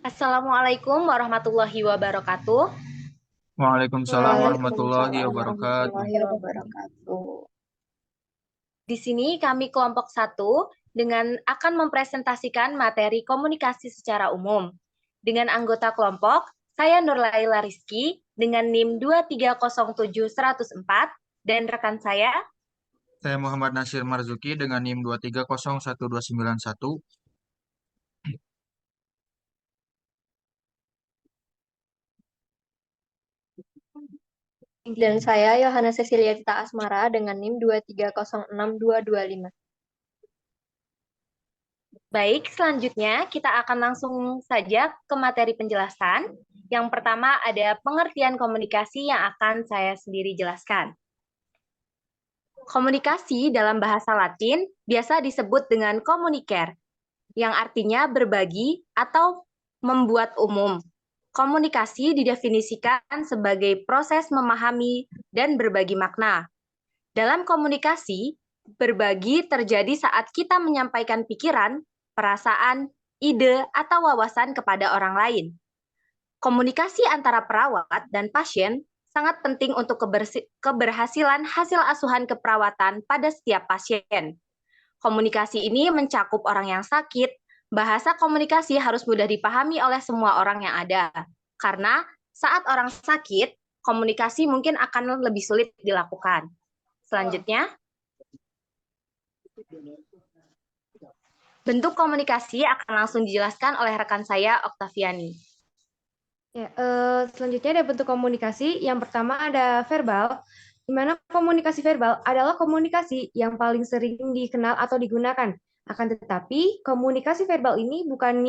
Assalamualaikum warahmatullahi wabarakatuh. Waalaikumsalam warahmatullahi Waalaikumsalam wabarakatuh. warahmatullahi wabarakatuh. Di sini kami kelompok 1 dengan akan mempresentasikan materi komunikasi secara umum. Dengan anggota kelompok, saya Nurlaila Rizky dengan NIM 2307104 dan rekan saya. Saya Muhammad Nasir Marzuki dengan NIM 2301291. Dan saya Yohana Cecilia Tita Asmara dengan NIM 2306225. Baik, selanjutnya kita akan langsung saja ke materi penjelasan. Yang pertama ada pengertian komunikasi yang akan saya sendiri jelaskan. Komunikasi dalam bahasa Latin biasa disebut dengan communicare, yang artinya berbagi atau membuat umum. Komunikasi didefinisikan sebagai proses memahami dan berbagi makna. Dalam komunikasi, berbagi terjadi saat kita menyampaikan pikiran, perasaan, ide, atau wawasan kepada orang lain. Komunikasi antara perawat dan pasien sangat penting untuk keberhasilan hasil asuhan keperawatan pada setiap pasien. Komunikasi ini mencakup orang yang sakit. Bahasa komunikasi harus mudah dipahami oleh semua orang yang ada. Karena saat orang sakit, komunikasi mungkin akan lebih sulit dilakukan. Selanjutnya, bentuk komunikasi akan langsung dijelaskan oleh rekan saya, Oktaviani. Ya, selanjutnya ada bentuk komunikasi. Yang pertama ada verbal, di mana komunikasi verbal adalah komunikasi yang paling sering dikenal atau digunakan. Akan tetapi, komunikasi verbal ini bukan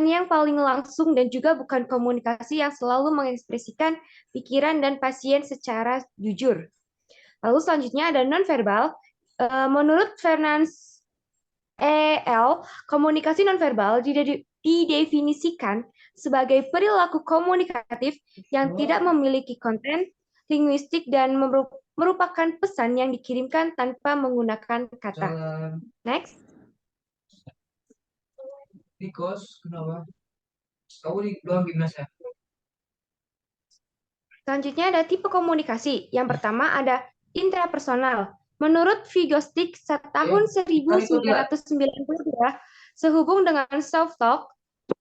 yang paling langsung dan juga bukan komunikasi yang selalu mengekspresikan pikiran dan pasien secara jujur. Lalu selanjutnya ada nonverbal. Menurut Fernandes E.L., komunikasi nonverbal didefinisikan sebagai perilaku komunikatif yang tidak memiliki konten linguistik dan merupakan pesan yang dikirimkan tanpa menggunakan kata. Next. Nikos, kenapa? Kamu di doang gimnas ya? Selanjutnya ada tipe komunikasi. Yang pertama ada intrapersonal. Menurut Vygotsky tahun 1992, sehubung dengan self-talk,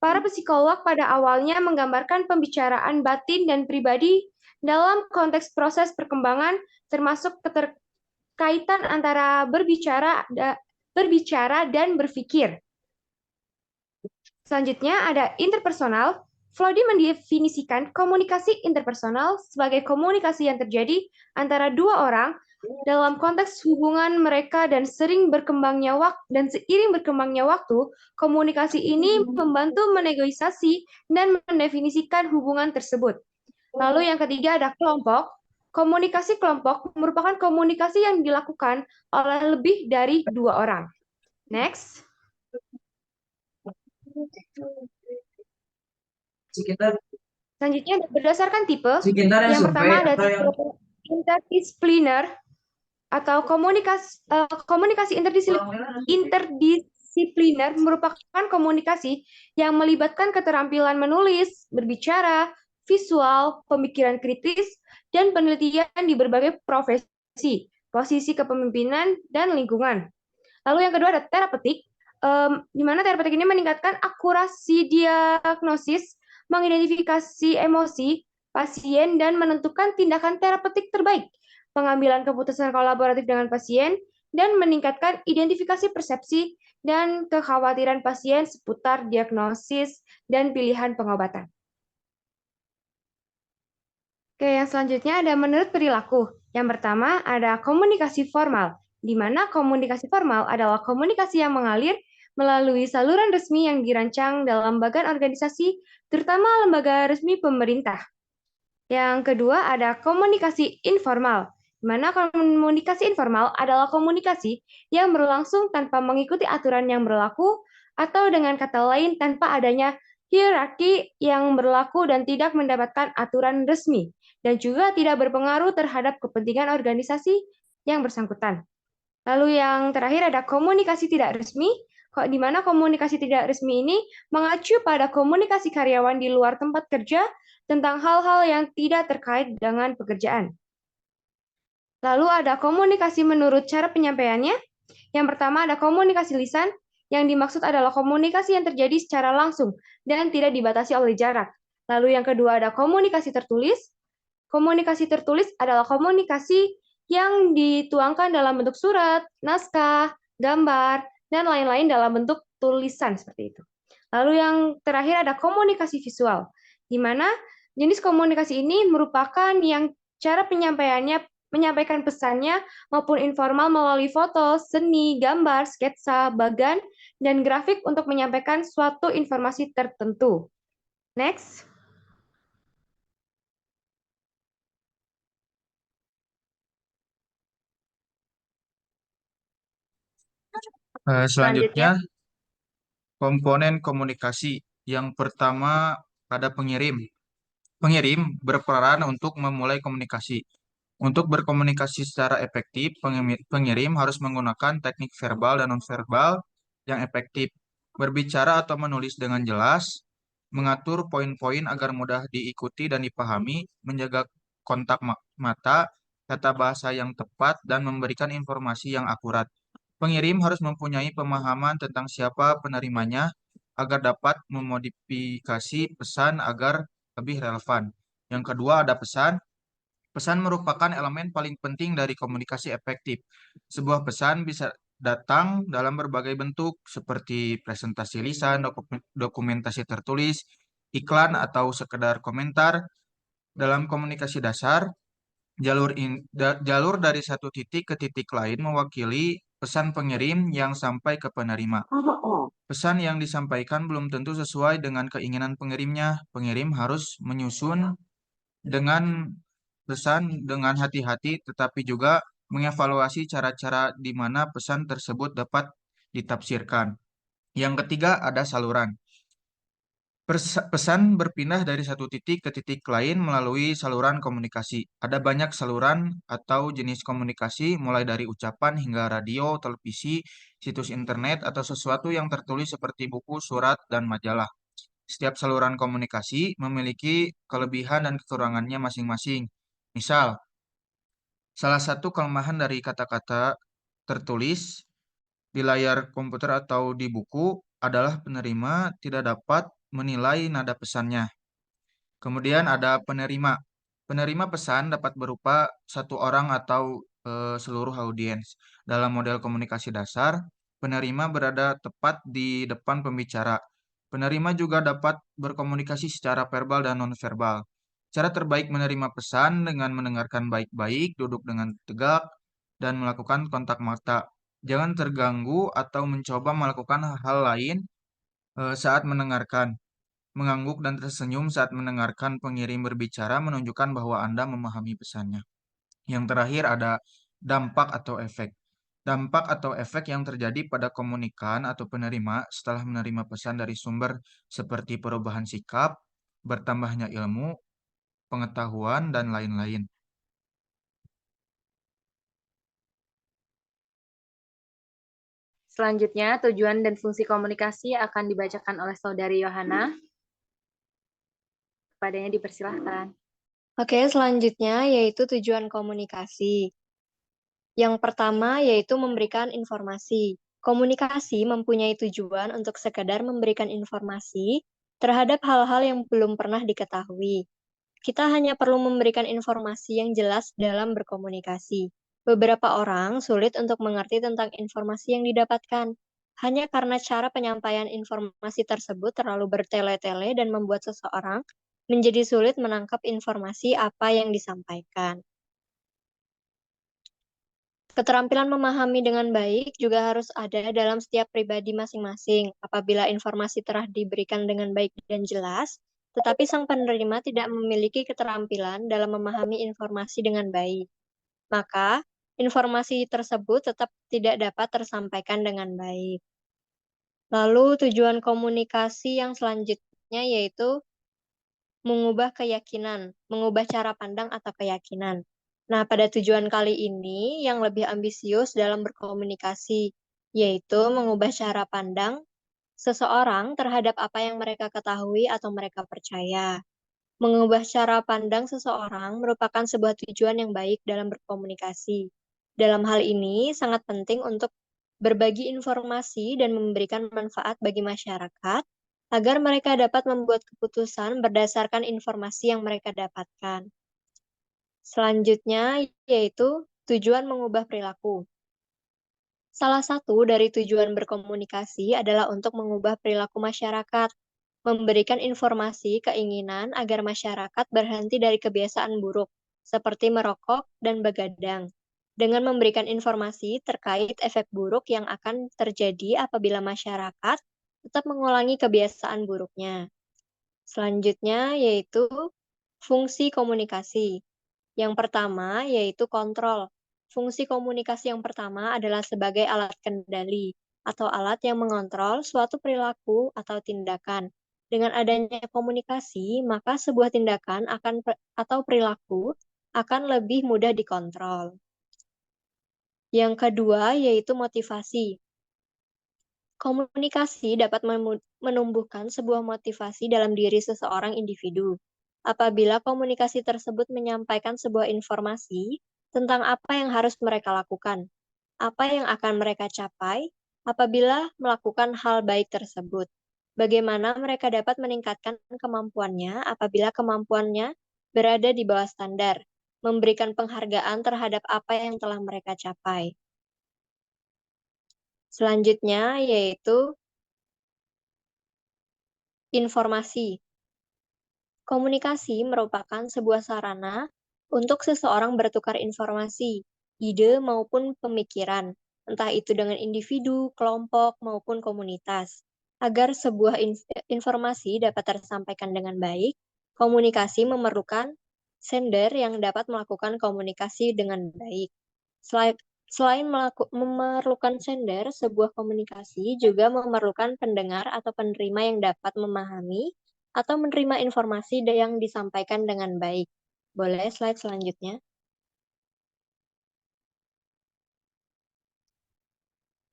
para psikolog pada awalnya menggambarkan pembicaraan batin dan pribadi dalam konteks proses perkembangan, termasuk keterkaitan antara berbicara dan berpikir. Selanjutnya ada interpersonal. Flody mendefinisikan komunikasi interpersonal sebagai komunikasi yang terjadi antara dua orang dalam konteks hubungan mereka dan seiring berkembangnya waktu, komunikasi ini membantu menegosiasi dan mendefinisikan hubungan tersebut. Lalu yang ketiga ada kelompok. Komunikasi kelompok merupakan komunikasi yang dilakukan oleh lebih dari dua orang. Next. Selanjutnya berdasarkan tipe, yang pertama ada tipe interdisipliner atau komunikasi interdisipliner merupakan komunikasi yang melibatkan keterampilan menulis, berbicara, visual, pemikiran kritis, dan penelitian di berbagai profesi, posisi kepemimpinan, dan lingkungan. Lalu yang kedua ada terapeutik, di mana terapeutik ini meningkatkan akurasi diagnosis, mengidentifikasi emosi pasien, dan menentukan tindakan terapeutik terbaik, pengambilan keputusan kolaboratif dengan pasien, dan meningkatkan identifikasi persepsi dan kekhawatiran pasien seputar diagnosis dan pilihan pengobatan. Oke, yang selanjutnya ada menurut perilaku. Yang pertama ada komunikasi formal, di mana komunikasi formal adalah komunikasi yang mengalir melalui saluran resmi yang dirancang dalam bagian organisasi, terutama lembaga resmi pemerintah. Yang kedua ada komunikasi informal, di mana komunikasi informal adalah komunikasi yang berlangsung tanpa mengikuti aturan yang berlaku, atau dengan kata lain tanpa adanya hierarki yang berlaku dan tidak mendapatkan aturan resmi, dan juga tidak berpengaruh terhadap kepentingan organisasi yang bersangkutan. Lalu yang terakhir ada komunikasi tidak resmi, di mana komunikasi tidak resmi ini mengacu pada komunikasi karyawan di luar tempat kerja tentang hal-hal yang tidak terkait dengan pekerjaan. Lalu ada komunikasi menurut cara penyampaiannya. Yang pertama ada komunikasi lisan, yang dimaksud adalah komunikasi yang terjadi secara langsung dan tidak dibatasi oleh jarak. Lalu yang kedua ada komunikasi tertulis. Komunikasi tertulis adalah komunikasi yang dituangkan dalam bentuk surat, naskah, gambar, dan lain-lain dalam bentuk tulisan seperti itu. Lalu yang terakhir ada komunikasi visual, di mana jenis komunikasi ini merupakan yang cara penyampaiannya menyampaikan pesannya maupun informal melalui foto, seni, gambar, sketsa, bagan, dan grafik untuk menyampaikan suatu informasi tertentu. Next. Selanjutnya, komponen komunikasi. Yang pertama ada pengirim. Pengirim berperan untuk memulai komunikasi. Untuk berkomunikasi secara efektif, pengirim harus menggunakan teknik verbal dan nonverbal yang efektif. Berbicara atau menulis dengan jelas, mengatur poin-poin agar mudah diikuti dan dipahami, menjaga kontak mata, tata bahasa yang tepat, dan memberikan informasi yang akurat. Pengirim harus mempunyai pemahaman tentang siapa penerimanya agar dapat memodifikasi pesan agar lebih relevan. Yang kedua ada pesan. Pesan merupakan elemen paling penting dari komunikasi efektif. Sebuah pesan bisa datang dalam berbagai bentuk seperti presentasi lisan, dokumentasi tertulis, iklan, atau sekedar komentar. Dalam komunikasi dasar, jalur dari satu titik ke titik lain mewakili pesan pengirim yang sampai ke penerima. Pesan yang disampaikan belum tentu sesuai dengan keinginan pengirimnya. Pengirim harus menyusun dengan pesan dengan hati-hati, tetapi juga mengevaluasi cara-cara di mana pesan tersebut dapat ditafsirkan. Yang ketiga ada saluran. Pesan berpindah dari satu titik ke titik lain melalui saluran komunikasi. Ada banyak saluran atau jenis komunikasi, mulai dari ucapan hingga radio, televisi, situs internet, atau sesuatu yang tertulis seperti buku, surat, dan majalah. Setiap saluran komunikasi memiliki kelebihan dan kekurangannya masing-masing. Misal, salah satu kelemahan dari kata-kata tertulis di layar komputer atau di buku adalah penerima tidak dapat menilai nada pesannya. Kemudian ada penerima. Penerima pesan dapat berupa satu orang atau seluruh audiens. Dalam model komunikasi dasar, penerima berada tepat di depan pembicara. Penerima juga dapat berkomunikasi secara verbal dan nonverbal. Cara terbaik menerima pesan dengan mendengarkan baik-baik, duduk dengan tegak, dan melakukan kontak mata. Jangan terganggu atau mencoba melakukan hal lain saat mendengarkan. Mengangguk dan tersenyum saat mendengarkan pengirim berbicara menunjukkan bahwa Anda memahami pesannya. Yang terakhir ada dampak atau efek. Dampak atau efek yang terjadi pada komunikan atau penerima setelah menerima pesan dari sumber seperti perubahan sikap, bertambahnya ilmu, pengetahuan, dan lain-lain. Selanjutnya, tujuan dan fungsi komunikasi akan dibacakan oleh Saudari Yohana. Kepadanya dipersilahkan. Oke, selanjutnya yaitu tujuan komunikasi. Yang pertama yaitu memberikan informasi. Komunikasi mempunyai tujuan untuk sekadar memberikan informasi terhadap hal-hal yang belum pernah diketahui. Kita hanya perlu memberikan informasi yang jelas dalam berkomunikasi. Beberapa orang sulit untuk mengerti tentang informasi yang didapatkan, hanya karena cara penyampaian informasi tersebut terlalu bertele-tele dan membuat seseorang menjadi sulit menangkap informasi apa yang disampaikan. Keterampilan memahami dengan baik juga harus ada dalam setiap pribadi masing-masing. Apabila informasi telah diberikan dengan baik dan jelas, tetapi sang penerima tidak memiliki keterampilan dalam memahami informasi dengan baik, maka informasi tersebut tetap tidak dapat tersampaikan dengan baik. Lalu tujuan komunikasi yang selanjutnya yaitu mengubah keyakinan, mengubah cara pandang atau keyakinan. Nah, pada tujuan kali ini yang lebih ambisius dalam berkomunikasi, yaitu mengubah cara pandang seseorang terhadap apa yang mereka ketahui atau mereka percaya. Mengubah cara pandang seseorang merupakan sebuah tujuan yang baik dalam berkomunikasi. Dalam hal ini, sangat penting untuk berbagi informasi dan memberikan manfaat bagi masyarakat agar mereka dapat membuat keputusan berdasarkan informasi yang mereka dapatkan. Selanjutnya, yaitu tujuan mengubah perilaku. Salah satu dari tujuan berkomunikasi adalah untuk mengubah perilaku masyarakat, memberikan informasi keinginan agar masyarakat berhenti dari kebiasaan buruk, seperti merokok dan begadang, dengan memberikan informasi terkait efek buruk yang akan terjadi apabila masyarakat tetap mengulangi kebiasaan buruknya. Selanjutnya yaitu fungsi komunikasi. Yang pertama yaitu kontrol. Fungsi komunikasi yang pertama adalah sebagai alat kendali atau alat yang mengontrol suatu perilaku atau tindakan. Dengan adanya komunikasi, maka sebuah tindakan atau perilaku akan lebih mudah dikontrol. Yang kedua yaitu motivasi. Komunikasi dapat menumbuhkan sebuah motivasi dalam diri seseorang individu. Apabila komunikasi tersebut menyampaikan sebuah informasi tentang apa yang harus mereka lakukan, apa yang akan mereka capai apabila melakukan hal baik tersebut, bagaimana mereka dapat meningkatkan kemampuannya apabila kemampuannya berada di bawah standar, memberikan penghargaan terhadap apa yang telah mereka capai. Selanjutnya yaitu informasi. Komunikasi merupakan sebuah sarana untuk seseorang bertukar informasi, ide maupun pemikiran, entah itu dengan individu, kelompok, maupun komunitas. Agar sebuah informasi dapat tersampaikan dengan baik, komunikasi memerlukan sender yang dapat melakukan komunikasi dengan baik. Selain memerlukan sender, sebuah komunikasi juga memerlukan pendengar atau penerima yang dapat memahami atau menerima informasi yang disampaikan dengan baik. Boleh slide selanjutnya?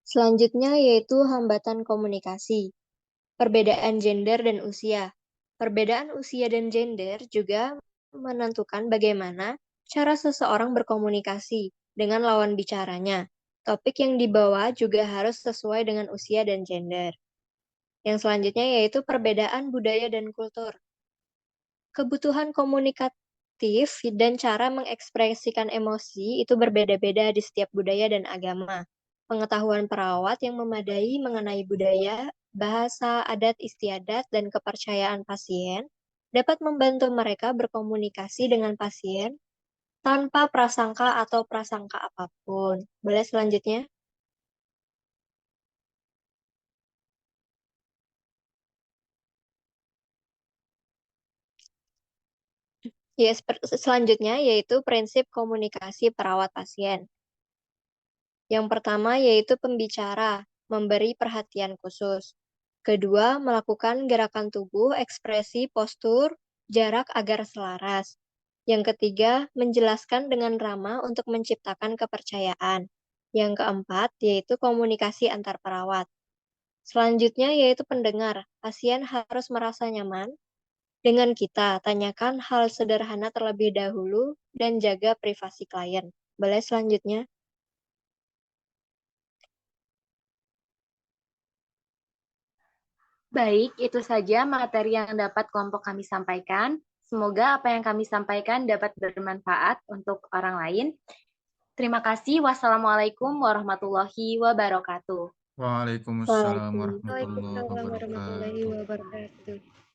Selanjutnya yaitu hambatan komunikasi. Perbedaan gender dan usia. Perbedaan usia dan gender juga menentukan bagaimana cara seseorang berkomunikasi dengan lawan bicaranya. Topik yang dibawa juga harus sesuai dengan usia dan gender. Yang selanjutnya yaitu perbedaan budaya dan kultur. Kebutuhan komunikatif dan cara mengekspresikan emosi itu berbeda-beda di setiap budaya dan agama. Pengetahuan perawat yang memadai mengenai budaya, bahasa, adat istiadat, dan kepercayaan pasien dapat membantu mereka berkomunikasi dengan pasien tanpa prasangka atau prasangka apapun. Boleh selanjutnya? Yes, selanjutnya yaitu prinsip komunikasi perawat pasien. Yang pertama yaitu pembicara, memberi perhatian khusus. Kedua, melakukan gerakan tubuh, ekspresi, postur, jarak agar selaras. Yang ketiga, menjelaskan dengan ramah untuk menciptakan kepercayaan. Yang keempat, yaitu komunikasi antar perawat. Selanjutnya yaitu pendengar. Pasien harus merasa nyaman dengan kita. Tanyakan hal sederhana terlebih dahulu dan jaga privasi klien. Boleh selanjutnya? Baik, itu saja materi yang dapat kelompok kami sampaikan. Semoga apa yang kami sampaikan dapat bermanfaat untuk orang lain. Terima kasih. Wassalamualaikum warahmatullahi wabarakatuh. Waalaikumsalam Waalaikumsalam warahmatullahi warahmatullahi wabarakatuh. wabarakatuh.